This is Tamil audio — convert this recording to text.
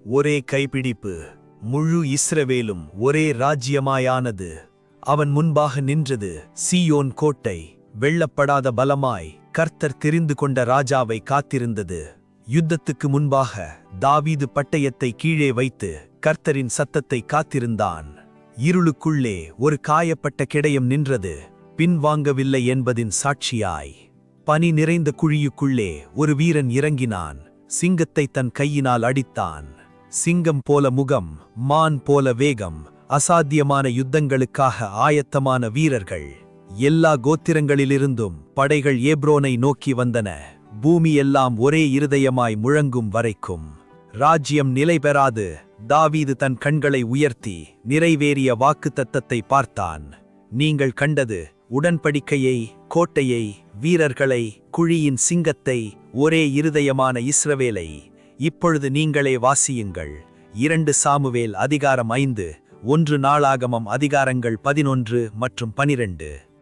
ஒரே கைப்பிடிப்பு. முழு இஸ்ரவேலும் ஒரே ராஜ்யமாயானது. அவன் முன்பாக நின்றது சீயோன் கோட்டை. வெல்லப்படாத பலமாய் கர்த்தர் தெரிந்து கொண்ட ராஜாவை காத்திருந்தது. யுத்தத்துக்கு முன்பாக தாவீது பட்டயத்தை கீழே வைத்து கர்த்தரின் சத்தத்தை காத்திருந்தான். இருளுக்குள்ளே ஒரு காயப்பட்ட கிடையம் நின்றது, பின்வாங்கவில்லை என்பதின் சாட்சியாய். பனி நிறைந்த குழியுக்குள்ளே ஒரு வீரன் இறங்கினான். சிங்கத்தை தன் கையினால் அடித்தான். சிங்கம் போல முகம், மான் போல வேகம், அசாத்தியமான யுத்தங்களுக்காக ஆயத்தமான வீரர்கள். எல்லா கோத்திரங்களிலிருந்தும் படைகள் ஏப்ரோனை நோக்கி வந்தன. பூமி எல்லாம் ஒரே இருதயமாய் முழங்கும் வரைக்கும். ராஜ்யம் நிலை பெறாது. தாவீது தன் கண்களை உயர்த்தி நிறைவேறிய வாக்குத்தத்தத்தை பார்த்தான். நீங்கள் கண்டது உடன்படிக்கையை, கோட்டையை, வீரர்களை, குழியின் சிங்கத்தை, ஒரே இருதயமான இஸ்ரவேலை. இப்பொழுது நீங்களே வாசியுங்கள். 2 சாமுவேல் அதிகாரம் 5, 1 நாளாகமம் அதிகாரங்கள் 11 மற்றும் 12.